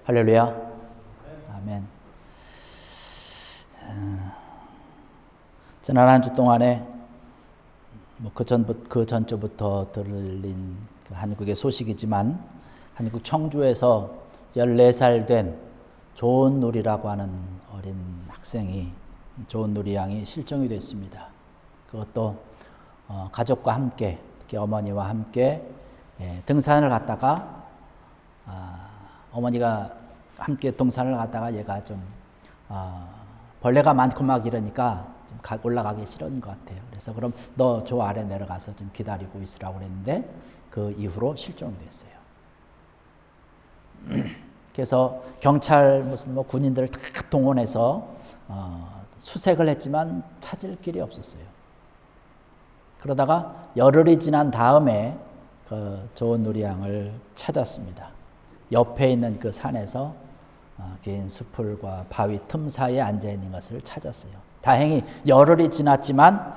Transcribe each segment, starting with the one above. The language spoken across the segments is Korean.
할렐루야. 아멘. 지난 한 주 동안에 그 전주부터 들린 한국의 소식이지만 한국 청주에서 14살 된 조은누리라고 하는 어린 학생이 조은누리 양이 실종이 됐습니다. 그것도 가족과 함께, 특히 어머니와 함께 등산을 갔다가 어머니가 함께 등산을 갔다가 얘가 좀 벌레가 많고 막 이러니까 좀 올라가기 싫은 것 같아요. 그래서 그럼 너 저 아래 내려가서 좀 기다리고 있으라고 그랬는데 그 이후로 실종이 됐어요. 그래서 경찰 무슨 군인들을 다 동원해서 수색을 했지만 찾을 길이 없었어요. 그러다가 열흘이 지난 다음에 그 조은누리 양을 찾았습니다. 옆에 있는 그 산에서 긴 수풀과 바위 틈 사이에 앉아 있는 것을 찾았어요. 다행히 열흘이 지났지만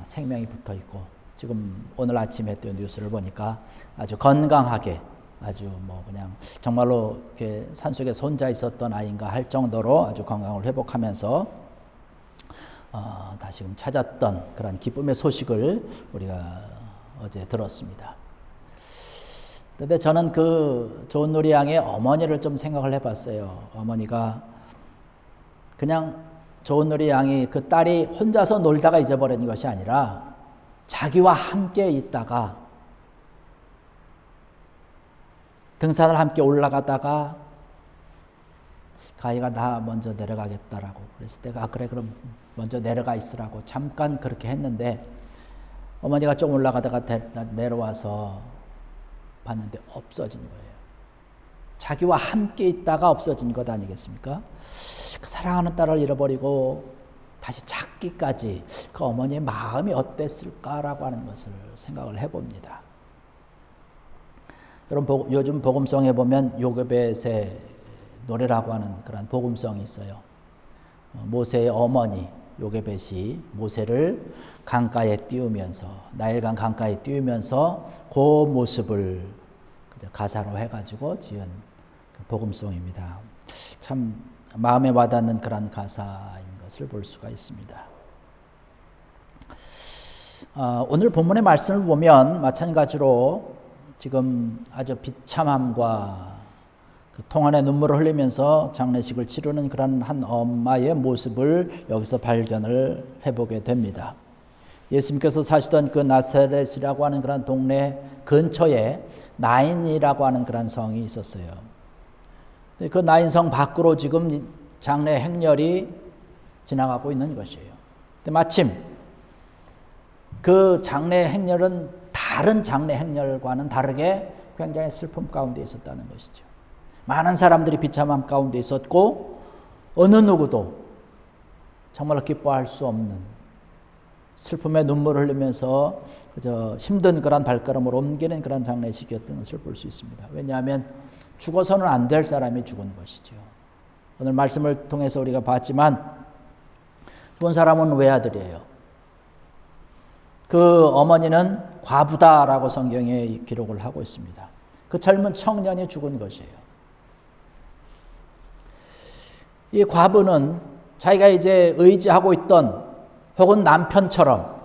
생명이 붙어 있고 지금 오늘 아침에 또 뉴스를 보니까 아주 건강하게 아주 그냥 정말로 이렇게 산속에서 혼자 있었던 아이인가 할 정도로 아주 건강을 회복하면서 다시금 찾았던 그런 기쁨의 소식을 우리가 어제 들었습니다. 그런데 저는 그 조은누리 양의 어머니를 좀 생각을 해봤어요. 어머니가 그냥 조은누리 양이 그 딸이 혼자서 놀다가 잊어버린 것이 아니라 자기와 함께 있다가 등산을 함께 올라가다가 가희가 나 먼저 내려가겠다라고 그랬을 때가 그래 그럼 먼저 내려가 있으라고 잠깐 그렇게 했는데 어머니가 좀 올라가다가 내려와서 봤는데 없어진 거예요. 자기와 함께 있다가 없어진 것 아니겠습니까? 그 사랑하는 딸을 잃어버리고 다시 찾기까지 그 어머니의 마음이 어땠을까라고 하는 것을 생각을 해봅니다. 여러분 요즘 복음성에 보면 요게벳의 노래라고 하는 그런 복음성이 있어요. 모세의 어머니 요게벳이 모세를 강가에 띄우면서 나일강 강가에 띄우면서 그 모습을 가사로 해가지고 지은 그 복음송입니다. 참 마음에 와닿는 그런 가사인 것을 볼 수가 있습니다. 오늘 본문의 말씀을 보면 마찬가지로 지금 아주 비참함과 그 통안의 눈물을 흘리면서 장례식을 치르는 그런 한 엄마의 모습을 여기서 발견을 해보게 됩니다. 예수님께서 사시던 그 나사렛이라고 하는 그런 동네 근처에 나인이라고 하는 그런 성이 있었어요. 그 나인성 밖으로 지금 장례 행렬이 지나가고 있는 것이에요. 근데 마침 그 장례 행렬은 다른 장례 행렬과는 다르게 굉장히 슬픔 가운데 있었다는 것이죠. 많은 사람들이 비참함 가운데 있었고 어느 누구도 정말로 기뻐할 수 없는 슬픔의 눈물을 흘리면서 그저 힘든 그런 발걸음을 옮기는 그런 장례식이었던 것을 볼 수 있습니다. 왜냐하면 죽어서는 안 될 사람이 죽은 것이죠. 오늘 말씀을 통해서 우리가 봤지만 죽은 사람은 외아들이에요. 그 어머니는 과부다라고 성경에 기록을 하고 있습니다. 그 젊은 청년이 죽은 것이에요. 이 과부는 자기가 이제 의지하고 있던 혹은 남편처럼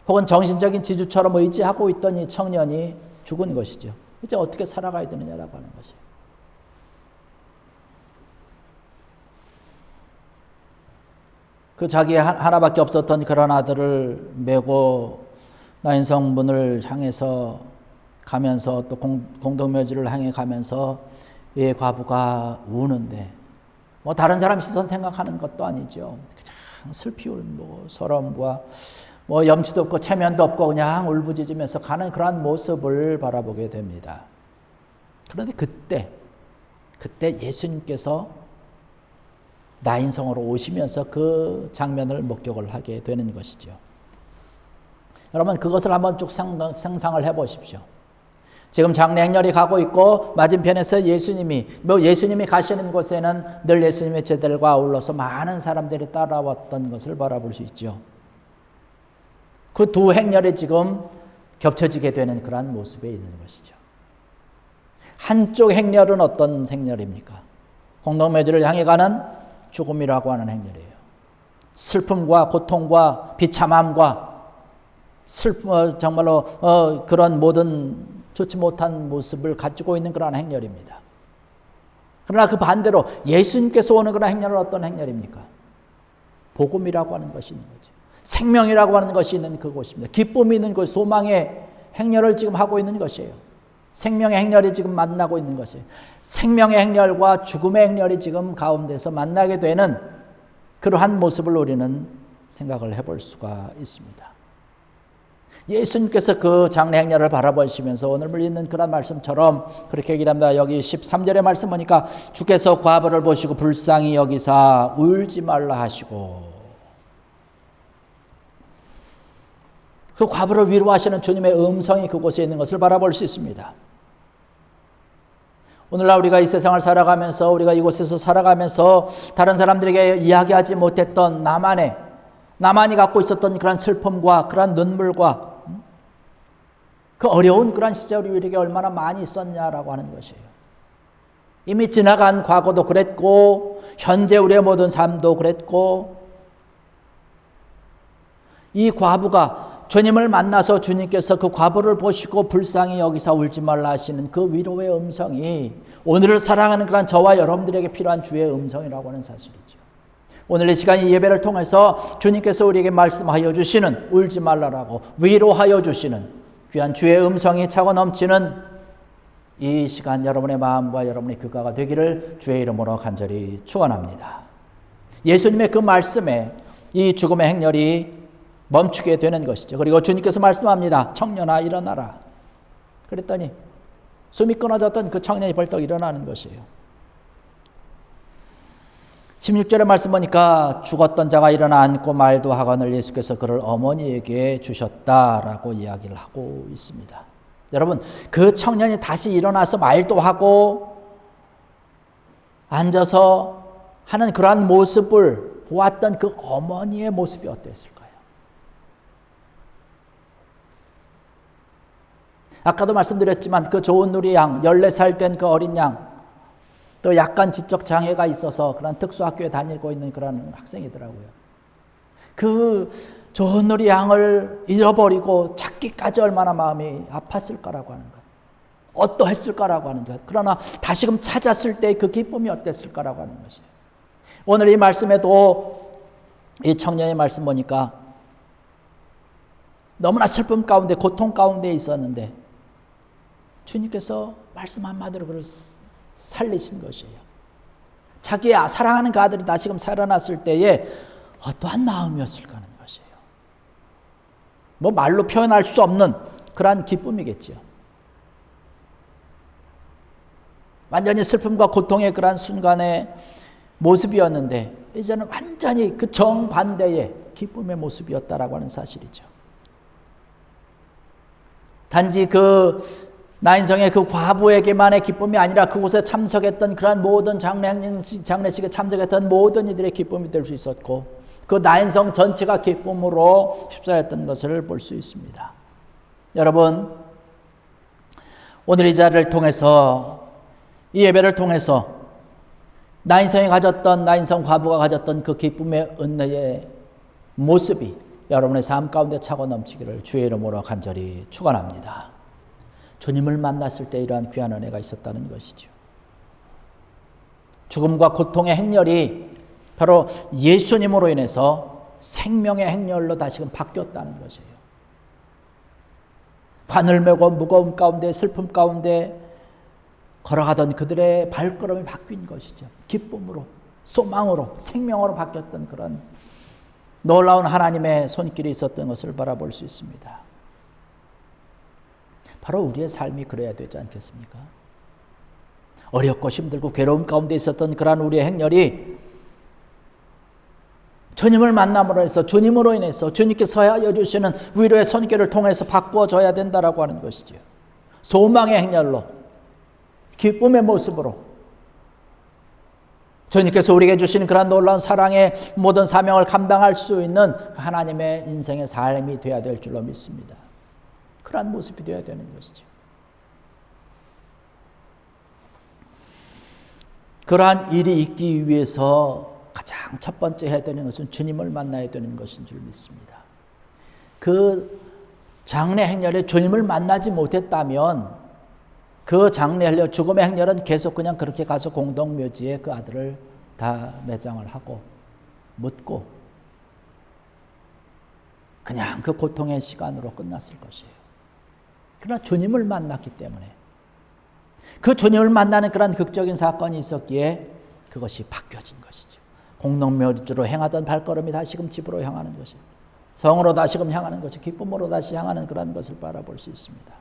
혹은 정신적인 지주처럼 의지하고 있던 이 청년이 죽은 것이죠. 이제 어떻게 살아가야 되느냐라고 하는 것이에요. 그 자기 하나밖에 없었던 그런 아들을 메고 나인성문을 향해서 가면서 또 공동묘지를 향해 가면서 이 과부가 우는데 다른 사람 시선 생각하는 것도 아니죠. 그냥 슬피운 서러움과 염치도 없고 체면도 없고 그냥 울부짖으면서 가는 그러한 모습을 바라보게 됩니다. 그런데 그때 예수님께서 나인성으로 오시면서 그 장면을 목격을 하게 되는 것이죠. 여러분 그것을 한번 쭉 상상을 해보십시오. 지금 장례 행렬이 가고 있고 맞은편에서 예수님이 가시는 곳에는 늘 예수님의 제자들과 아울러서 많은 사람들이 따라왔던 것을 바라볼 수 있죠. 그 두 행렬이 지금 겹쳐지게 되는 그러한 모습에 있는 것이죠. 한쪽 행렬은 어떤 행렬입니까? 공동묘지를 향해 가는 죽음이라고 하는 행렬이에요. 슬픔과 고통과 비참함과 정말로 그런 모든 좋지 못한 모습을 가지고 있는 그런 행렬입니다. 그러나 그 반대로 예수님께서 오는 그런 행렬은 어떤 행렬입니까? 복음이라고 하는 것이 있는 거죠. 생명이라고 하는 것이 있는 그곳입니다. 기쁨이 있는 곳, 소망의 행렬을 지금 하고 있는 것이에요. 생명의 행렬이 지금 만나고 있는 것이에요. 생명의 행렬과 죽음의 행렬이 지금 가운데서 만나게 되는 그러한 모습을 우리는 생각을 해볼 수가 있습니다. 예수님께서 그 장래 행렬을 바라보시면서 오늘 읽는 그런 말씀처럼 그렇게 얘기합니다. 여기 13절의 말씀 보니까 주께서 과부를 보시고 불쌍히 여기사 울지 말라 하시고, 그 과부를 위로하시는 주님의 음성이 그곳에 있는 것을 바라볼 수 있습니다. 오늘날 우리가 이 세상을 살아가면서, 우리가 이곳에서 살아가면서 다른 사람들에게 이야기하지 못했던 나만이 갖고 있었던 그런 슬픔과 그런 눈물과 그 어려운 그런 시절이 우리에게 얼마나 많이 있었냐라고 하는 것이에요. 이미 지나간 과거도 그랬고 현재 우리의 모든 삶도 그랬고, 이 과부가 주님을 만나서 주님께서 그 과부를 보시고 불쌍히 여기사 울지 말라 하시는 그 위로의 음성이 오늘을 사랑하는 그런 저와 여러분들에게 필요한 주의 음성이라고 하는 사실이죠. 오늘 이 시간 이 예배를 통해서 주님께서 우리에게 말씀하여 주시는, 울지 말라라고 위로하여 주시는 귀한 주의 음성이 차고 넘치는 이 시간 여러분의 마음과 여러분의 귀가가 되기를 주의 이름으로 간절히 축원합니다. 예수님의 그 말씀에 이 죽음의 행렬이 멈추게 되는 것이죠. 그리고 주님께서 말씀합니다. 청년아 일어나라. 그랬더니 숨이 끊어졌던 그 청년이 벌떡 일어나는 것이에요. 16절의 말씀 보니까 죽었던 자가 일어나 앉고 말도 하거늘 예수께서 그를 어머니에게 주셨다라고 이야기를 하고 있습니다. 여러분, 그 청년이 다시 일어나서 말도 하고 앉아서 하는 그러한 모습을 보았던 그 어머니의 모습이 어땠을까요? 아까도 말씀드렸지만 그 좋은 누리 양, 14살 된 그 어린 양, 또 약간 지적 장애가 있어서 그런 특수학교에 다니고 있는 그런 학생이더라고요. 그 좋은 우리 양을 잃어버리고 찾기까지 얼마나 마음이 아팠을 거라고 하는 것, 어떠했을 거라고 하는 것, 그러나 다시금 찾았을 때 그 기쁨이 어땠을 거라고 하는 것이에요. 오늘 이 말씀에도 이 청년의 말씀 보니까 너무나 슬픔 가운데 고통 가운데 있었는데 주님께서 말씀 한마디로 그를 살리신 것이에요. 자기의 사랑하는 그 아들이 다시금 살아났을 때에 어떠한 마음이었을까 하는 것이에요. 뭐 말로 표현할 수 없는 그러한 기쁨이겠죠. 완전히 슬픔과 고통의 그러한 순간의 모습이었는데 이제는 완전히 그 정반대의 기쁨의 모습이었다라고 하는 사실이죠. 단지 그 나인성의 그 과부에게만의 기쁨이 아니라 그곳에 참석했던 그러한 모든 장례식에 참석했던 모든 이들의 기쁨이 될 수 있었고, 그 나인성 전체가 기쁨으로 휩싸였던 것을 볼 수 있습니다. 여러분, 오늘 이 자리를 통해서, 이 예배를 통해서 나인성 과부가 가졌던 그 기쁨의 은혜의 모습이 여러분의 삶 가운데 차고 넘치기를 주의 이름으로 간절히 축원합니다. 주님을 만났을 때 이러한 귀한 은혜가 있었다는 것이죠. 죽음과 고통의 행렬이 바로 예수님으로 인해서 생명의 행렬로 다시금 바뀌었다는 것이에요. 관을 메고 무거움 가운데 슬픔 가운데 걸어가던 그들의 발걸음이 바뀐 것이죠. 기쁨으로, 소망으로, 생명으로 바뀌었던 그런 놀라운 하나님의 손길이 있었던 것을 바라볼 수 있습니다. 바로 우리의 삶이 그래야 되지 않겠습니까? 어렵고 힘들고 괴로움 가운데 있었던 그런 우리의 행렬이 주님을 만남으로 해서, 주님으로 인해서 주님께서 하여 주시는 위로의 손길을 통해서 바꾸어져야 된다라고 하는 것이죠. 소망의 행렬로, 기쁨의 모습으로 주님께서 우리에게 주시는 그런 놀라운 사랑의 모든 사명을 감당할 수 있는 하나님의 인생의 삶이 되어야 될 줄로 믿습니다. 그러한 모습이 되어야 되는 것이죠. 그러한 일이 있기 위해서 가장 첫 번째 해야 되는 것은 주님을 만나야 되는 것인 줄 믿습니다. 그 장래 행렬에 주님을 만나지 못했다면 그 장래 행렬, 죽음의 행렬은 계속 그냥 그렇게 가서 공동묘지에 그 아들을 다 매장을 하고 묻고 그냥 그 고통의 시간으로 끝났을 것이에요. 그러나 주님을 만났기 때문에 그 주님을 만나는 그런 극적인 사건이 있었기에 그것이 바뀌어진 것이죠. 공동묘지로 행하던 발걸음이 다시금 집으로 향하는 것이, 성으로 다시금 향하는 것이, 기쁨으로 다시 향하는 그런 것을 바라볼 수 있습니다.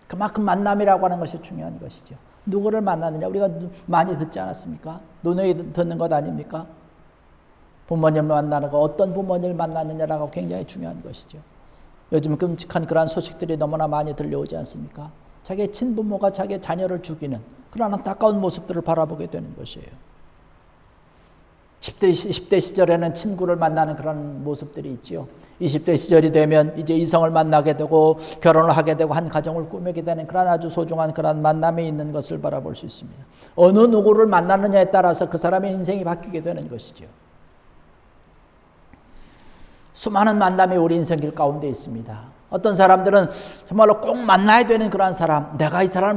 그만큼 만남이라고 하는 것이 중요한 것이죠. 누구를 만나느냐 우리가 많이 듣지 않았습니까? 누누이 듣는 것 아닙니까? 부모님을 만나는 거, 어떤 부모님을 만나느냐라고 굉장히 중요한 것이죠. 요즘 끔찍한 그러한 소식들이 너무나 많이 들려오지 않습니까? 자기의 친부모가 자기의 자녀를 죽이는 그런 안타까운 모습들을 바라보게 되는 것이에요. 10대 시절에는 친구를 만나는 그런 모습들이 있지요. 20대 시절이 되면 이제 이성을 만나게 되고 결혼을 하게 되고 한 가정을 꾸미게 되는 그런 아주 소중한 그런 만남이 있는 것을 바라볼 수 있습니다. 어느 누구를 만나느냐에 따라서 그 사람의 인생이 바뀌게 되는 것이죠. 수많은 만남이 우리 인생길 가운데 있습니다. 어떤 사람들은 정말로 꼭 만나야 되는 그런 사람, 내가 이 사람을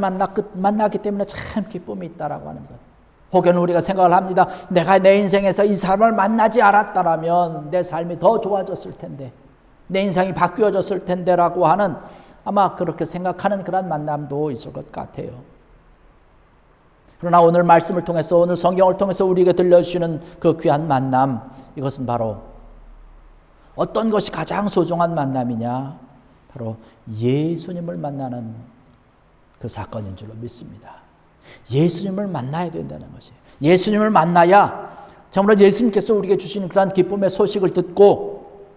만났기 때문에 참 기쁨이 있다라고 하는 것. 혹은 우리가 생각을 합니다. 내가 내 인생에서 이 사람을 만나지 않았다면 내 삶이 더 좋아졌을 텐데, 내 인생이 바뀌어졌을 텐데라고 하는, 아마 그렇게 생각하는 그런 만남도 있을 것 같아요. 그러나 오늘 말씀을 통해서, 오늘 성경을 통해서 우리에게 들려주시는 그 귀한 만남, 이것은 바로 어떤 것이 가장 소중한 만남이냐? 바로 예수님을 만나는 그 사건인 줄로 믿습니다. 예수님을 만나야 된다는 것이에요. 예수님을 만나야 정말 예수님께서 우리에게 주시는 그러한 기쁨의 소식을 듣고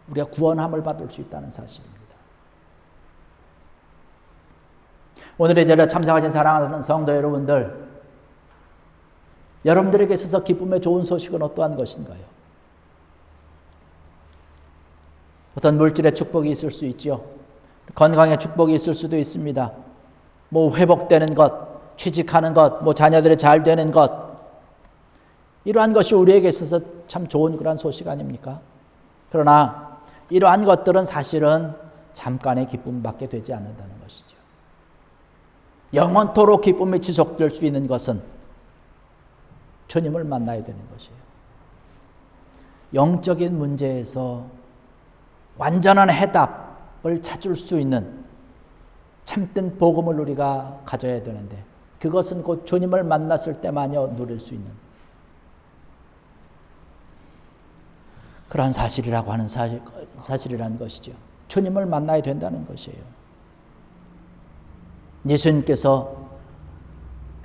우리가 구원함을 받을 수 있다는 사실입니다. 오늘의 제를 참석하신 사랑하는 성도 여러분들, 여러분들에게 있어서 기쁨의 좋은 소식은 어떠한 것인가요? 어떤 물질의 축복이 있을 수 있죠. 건강의 축복이 있을 수도 있습니다. 뭐 회복되는 것, 취직하는 것, 뭐 자녀들이 잘 되는 것, 이러한 것이 우리에게 있어서 참 좋은 그런 소식 아닙니까? 그러나 이러한 것들은 사실은 잠깐의 기쁨밖에 되지 않는다는 것이죠. 영원토록 기쁨이 지속될 수 있는 것은 주님을 만나야 되는 것이에요. 영적인 문제에서 완전한 해답을 찾을 수 있는 참된 복음을 우리가 가져야 되는데, 그것은 곧 주님을 만났을 때만이 누릴 수 있는 그러한 사실이라고 하는 사실이라는 것이죠. 주님을 만나야 된다는 것이에요. 예수님께서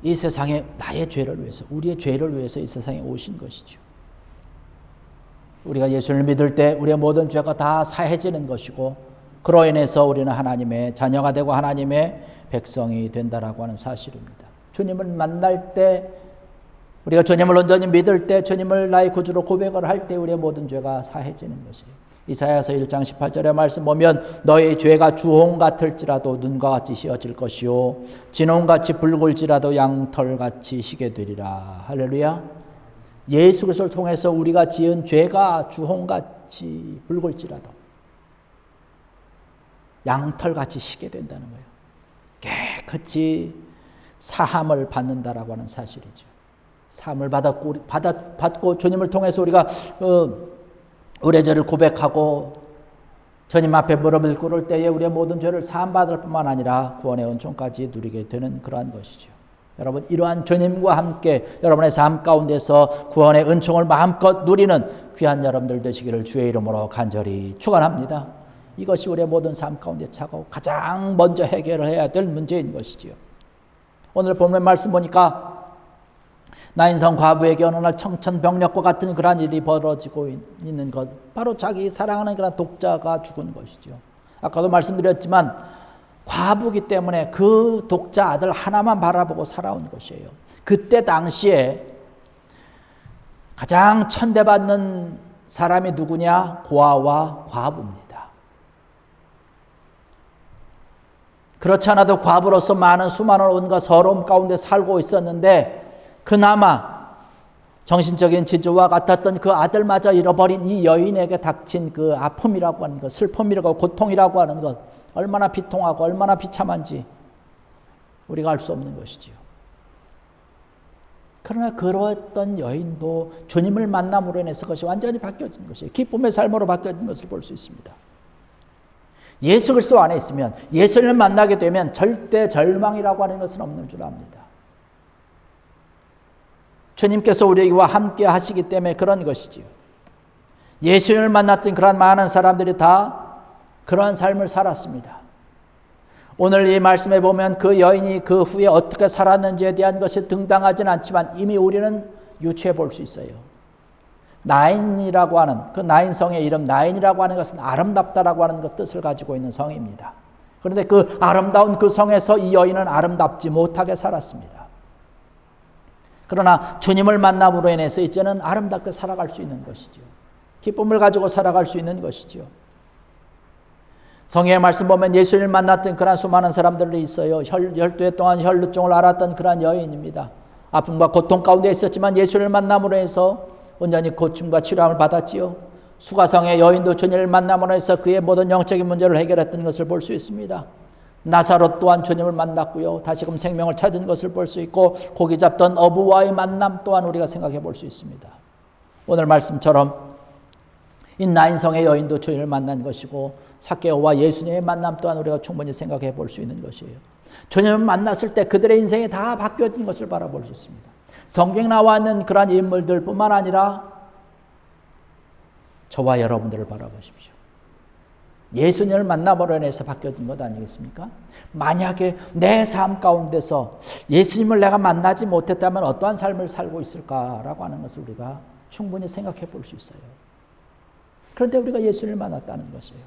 이 세상에 나의 죄를 위해서, 우리의 죄를 위해서 이 세상에 오신 것이죠. 우리가 예수를 믿을 때 우리의 모든 죄가 다 사해지는 것이고, 그로 인해서 우리는 하나님의 자녀가 되고 하나님의 백성이 된다라고 하는 사실입니다. 주님을 만날 때, 우리가 주님을 온전히 믿을 때, 주님을 나의 구주로 고백을 할 때 우리의 모든 죄가 사해지는 것이에요. 이사야서 1장 18절의 말씀 보면 너의 죄가 주홍 같을지라도 눈과 같이 희어질 것이요 진홍같이 붉을지라도 양털같이 희게 되리라. 할렐루야. 예수 그리스도를 통해서 우리가 지은 죄가 주홍같이 붉을지라도 양털같이 희게 된다는 거예요. 깨끗이 사함을 받는다라고 하는 사실이죠. 사함을 받고 주님을 통해서 우리가 우리의 죄를 고백하고 주님 앞에 무릎을 꿇을 때에 우리의 모든 죄를 사함받을 뿐만 아니라 구원의 은총까지 누리게 되는 그러한 것이죠. 여러분, 이러한 주님과 함께 여러분의 삶 가운데서 구원의 은총을 마음껏 누리는 귀한 여러분들 되시기를 주의 이름으로 간절히 축원합니다. 이것이 우리의 모든 삶 가운데 차고 가장 먼저 해결을 해야 될 문제인 것이지요. 오늘 본문 말씀 보니까 나인성 과부에게 어느 날 청천벽력과 같은 그러한 일이 벌어지고 있는 것, 바로 자기 사랑하는 그런 독자가 죽은 것이죠. 아까도 말씀드렸지만 과부기 때문에 그 독자 아들 하나만 바라보고 살아온 것이에요. 그때 당시에 가장 천대받는 사람이 누구냐? 고아와 과부입니다. 그렇지 않아도 과부로서 수많은 온갖 서러움 가운데 살고 있었는데, 그나마 정신적인 지주와 같았던 그 아들마저 잃어버린 이 여인에게 닥친 그 아픔이라고 하는 것, 슬픔이라고 고통이라고 하는 것, 얼마나 비통하고 얼마나 비참한지 우리가 알 수 없는 것이지요. 그러나 그러했던 여인도 주님을 만남으로 인해서 그것이 완전히 바뀌어진 것이에요. 기쁨의 삶으로 바뀌어진 것을 볼 수 있습니다. 예수 그리스도 안에 있으면, 예수님을 만나게 되면 절대 절망이라고 하는 것은 없는 줄 압니다. 주님께서 우리와 함께 하시기 때문에 그런 것이지요. 예수님을 만났던 그런 많은 사람들이 다 그러한 삶을 살았습니다. 오늘 이 말씀에 보면 그 여인이 그 후에 어떻게 살았는지에 대한 것이 등장하지는 않지만 이미 우리는 유추해 볼 수 있어요. 나인이라고 하는 그 나인성의 이름, 나인이라고 하는 것은 아름답다라고 하는 것 뜻을 가지고 있는 성입니다. 그런데 그 아름다운 그 성에서 이 여인은 아름답지 못하게 살았습니다. 그러나 주님을 만남으로 인해서 이제는 아름답게 살아갈 수 있는 것이죠. 기쁨을 가지고 살아갈 수 있는 것이죠. 성경의 말씀 보면 예수님을 만났던 그런 수많은 사람들이 있어요. 12해 동안 혈루증을 앓았던 그런 여인입니다. 아픔과 고통 가운데 있었지만 예수님을 만남으로 해서 온전히 고침과 치료함을 받았지요. 수가성의 여인도 주님을 만남으로 해서 그의 모든 영적인 문제를 해결했던 것을 볼 수 있습니다. 나사로 또한 주님을 만났고요. 다시금 생명을 찾은 것을 볼 수 있고 고기 잡던 어부와의 만남 또한 우리가 생각해 볼 수 있습니다. 오늘 말씀처럼 이 나인성의 여인도 주님을 만난 것이고 삭개오와 예수님의 만남 또한 우리가 충분히 생각해 볼 수 있는 것이에요. 주님을 만났을 때 그들의 인생이 다 바뀌어진 것을 바라볼 수 있습니다. 성경에 나와 있는 그러한 인물들뿐만 아니라 저와 여러분들을 바라보십시오. 예수님을 만남으로 인해서 바뀌어진 것 아니겠습니까? 만약에 내 삶 가운데서 예수님을 내가 만나지 못했다면 어떠한 삶을 살고 있을까라고 하는 것을 우리가 충분히 생각해 볼 수 있어요. 그런데 우리가 예수님을 만났다는 것이에요.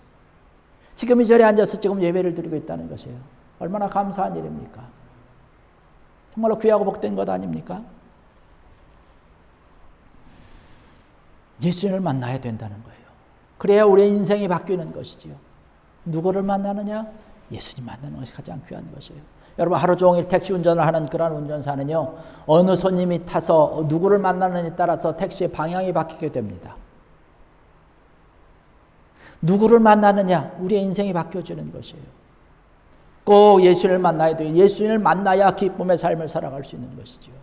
지금 이 자리에 앉아서 지금 예배를 드리고 있다는 것이에요. 얼마나 감사한 일입니까? 정말로 귀하고 복된 것 아닙니까? 예수님을 만나야 된다는 거예요. 그래야 우리의 인생이 바뀌는 것이지요. 누구를 만나느냐? 예수님 만나는 것이 가장 귀한 것이에요. 여러분 하루 종일 택시 운전을 하는 그런 운전사는요. 어느 손님이 타서 누구를 만나느냐에 따라서 택시의 방향이 바뀌게 됩니다. 누구를 만나느냐? 우리의 인생이 바뀌어지는 것이에요. 꼭 예수님을 만나야 돼요. 예수님을 만나야 기쁨의 삶을 살아갈 수 있는 것이지요.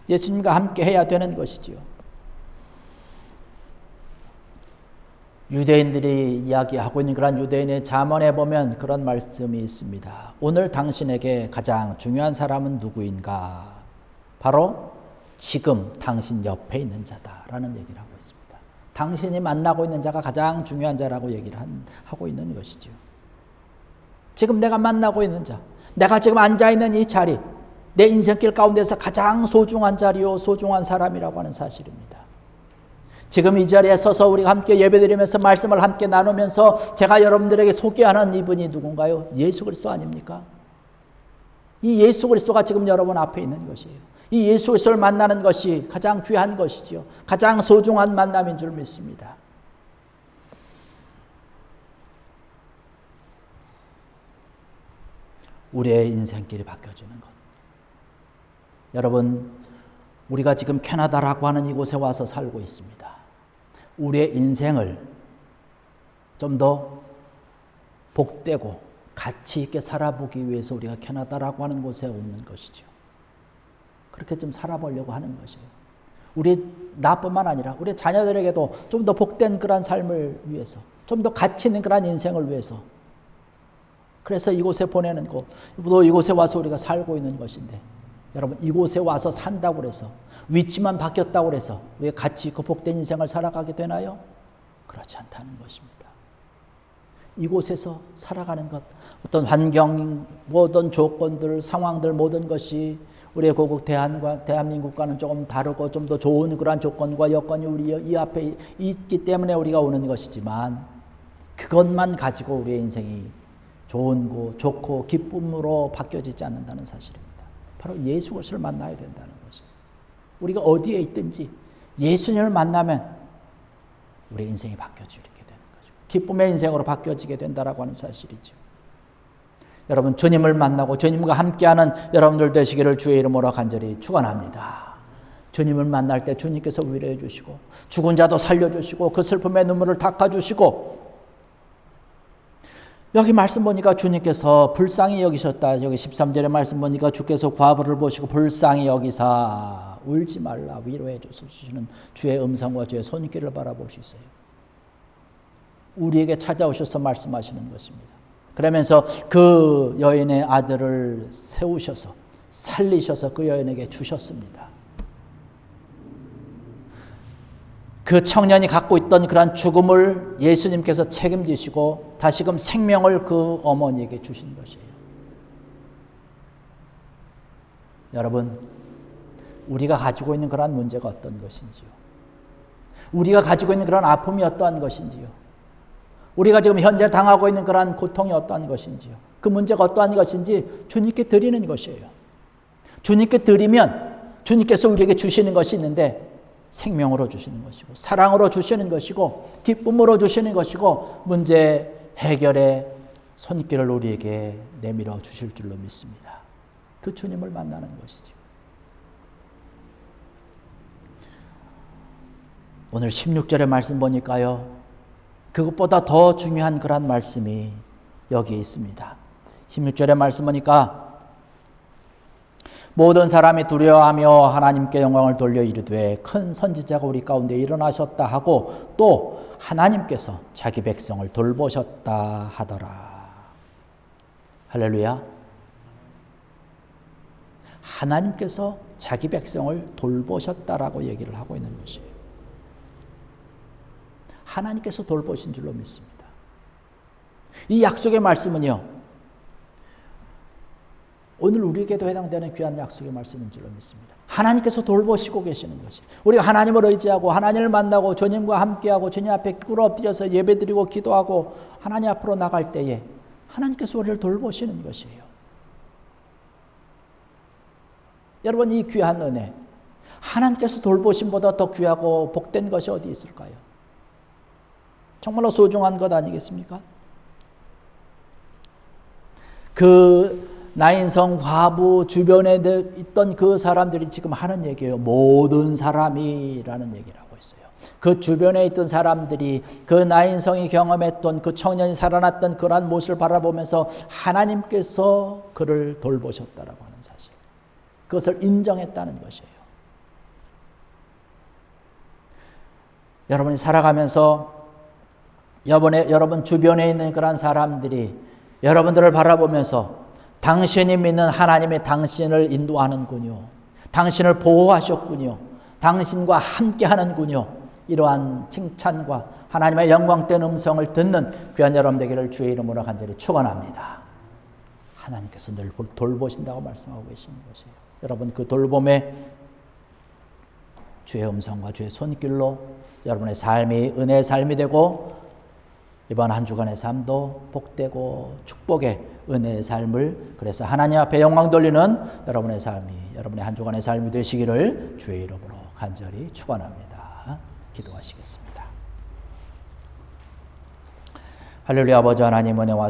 예수님과 함께 해야 되는 것이지요. 유대인들이 이야기하고 있는 그런 유대인의 잠언에 보면 그런 말씀이 있습니다. 오늘 당신에게 가장 중요한 사람은 누구인가? 바로 지금 당신 옆에 있는 자다라는 얘기를 하고 있습니다. 당신이 만나고 있는 자가 가장 중요한 자라고 얘기를 하고 있는 것이죠. 지금 내가 만나고 있는 자, 내가 지금 앉아있는 이 자리, 내 인생길 가운데서 가장 소중한 자리요 소중한 사람이라고 하는 사실입니다. 지금 이 자리에 서서 우리가 함께 예배드리면서 말씀을 함께 나누면서 제가 여러분들에게 소개하는 이분이 누군가요? 예수 그리스도 아닙니까? 이 예수 그리스도가 지금 여러분 앞에 있는 것이에요. 이 예수 그리스도를 만나는 것이 가장 귀한 것이지요. 가장 소중한 만남인 줄 믿습니다. 우리의 인생길이 바뀌어지는 것. 여러분, 우리가 지금 캐나다라고 하는 이곳에 와서 살고 있습니다. 우리의 인생을 좀 더 복되고 가치 있게 살아보기 위해서 우리가 캐나다라고 하는 곳에 오는 것이죠. 그렇게 좀 살아보려고 하는 것이에요. 우리 나뿐만 아니라 우리 자녀들에게도 좀 더 복된 그런 삶을 위해서, 좀 더 가치 있는 그런 인생을 위해서. 그래서 이곳에 보내는 것, 또 이곳에 와서 우리가 살고 있는 것인데, 여러분 이곳에 와서 산다고 해서 위치만 바뀌었다고 해서 우리가 가치 있고 복된 인생을 살아가게 되나요? 그렇지 않다는 것입니다. 이곳에서 살아가는 것, 어떤 환경, 모든 조건들, 상황들 모든 것이 우리의 고국 대한민국과는 조금 다르고 좀 더 좋은 그러한 조건과 여건이 우리 이 앞에 있기 때문에 우리가 오는 것이지만 그것만 가지고 우리의 인생이 좋고 기쁨으로 바뀌어지지 않는다는 사실입니다. 바로 예수 그리스도를 만나야 된다는 것입니다. 우리가 어디에 있든지 예수님을 만나면 우리의 인생이 바뀌어지게 되는 거죠. 기쁨의 인생으로 바뀌어지게 된다라고 하는 사실이죠. 여러분 주님을 만나고 주님과 함께하는 여러분들 되시기를 주의 이름으로 간절히 축원합니다. 주님을 만날 때 주님께서 위로해 주시고 죽은 자도 살려주시고 그 슬픔의 눈물을 닦아주시고 여기 말씀 보니까 주님께서 불쌍히 여기셨다. 여기 13절의 말씀 보니까 주께서 과부를 보시고 불쌍히 여기사 울지 말라 위로해 주시는 주의 음성과 주의 손길을 바라볼 수 있어요. 우리에게 찾아오셔서 말씀하시는 것입니다. 그러면서 그 여인의 아들을 세우셔서 살리셔서 그 여인에게 주셨습니다. 그 청년이 갖고 있던 그런 죽음을 예수님께서 책임지시고 다시금 생명을 그 어머니에게 주신 것이에요. 여러분, 우리가 가지고 있는 그런 문제가 어떤 것인지요? 우리가 가지고 있는 그런 아픔이 어떠한 것인지요? 우리가 지금 현재 당하고 있는 그런 고통이 어떠한 것인지요? 그 문제가 어떠한 것인지 주님께 드리는 것이에요. 주님께 드리면 주님께서 우리에게 주시는 것이 있는데 생명으로 주시는 것이고 사랑으로 주시는 것이고 기쁨으로 주시는 것이고 문제 해결의 손길을 우리에게 내밀어 주실 줄로 믿습니다. 그 주님을 만나는 것이죠. 오늘 16절의 말씀 보니까요. 그것보다 더 중요한 그런 말씀이 여기에 있습니다. 16절의 말씀 보니까 모든 사람이 두려워하며 하나님께 영광을 돌려 이르되 큰 선지자가 우리 가운데 일어나셨다 하고 또 하나님께서 자기 백성을 돌보셨다 하더라. 할렐루야. 하나님께서 자기 백성을 돌보셨다라고 얘기를 하고 있는 것이에요. 하나님께서 돌보신 줄로 믿습니다. 이 약속의 말씀은요. 오늘 우리에게도 해당되는 귀한 약속의 말씀인 줄로 믿습니다. 하나님께서 돌보시고 계시는 것이 우리가 하나님을 의지하고 하나님을 만나고 주님과 함께하고 주님 앞에 꿇어엎드려서 예배드리고 기도하고 하나님 앞으로 나갈 때에 하나님께서 우리를 돌보시는 것이에요. 여러분 이 귀한 은혜 하나님께서 돌보심보다 더 귀하고 복된 것이 어디 있을까요? 정말로 소중한 것 아니겠습니까? 그 나인성 과부 주변에 있던 그 사람들이 지금 하는 얘기예요. 모든 사람이라는 얘기를 하고 있어요. 그 주변에 있던 사람들이 그 나인성이 경험했던 그 청년이 살아났던 그러한 모습을 바라보면서 하나님께서 그를 돌보셨다라고 하는 사실. 그것을 인정했다는 것이에요. 여러분이 살아가면서 여러분 주변에 있는 그런 사람들이 여러분들을 바라보면서 당신이 믿는 하나님이 당신을 인도하는군요. 당신을 보호하셨군요. 당신과 함께 하는군요. 이러한 칭찬과 하나님의 영광된 음성을 듣는 귀한 여러분 되기를 주의 이름으로 간절히 축원합니다. 하나님께서 늘 돌보신다고 말씀하고 계시는 것이에요. 여러분 그 돌봄에 주의 음성과 주의 손길로 여러분의 삶이 은혜의 삶이 되고 이번 한 주간의 삶도 복되고 축복의 은혜의 삶을 그래서 하나님 앞에 영광 돌리는 여러분의 삶이 여러분의 한 주간의 삶이 되시기를 주의 이름으로 간절히 축원합니다. 기도하시겠습니다. 할렐루야. 아버지 하나님 은혜와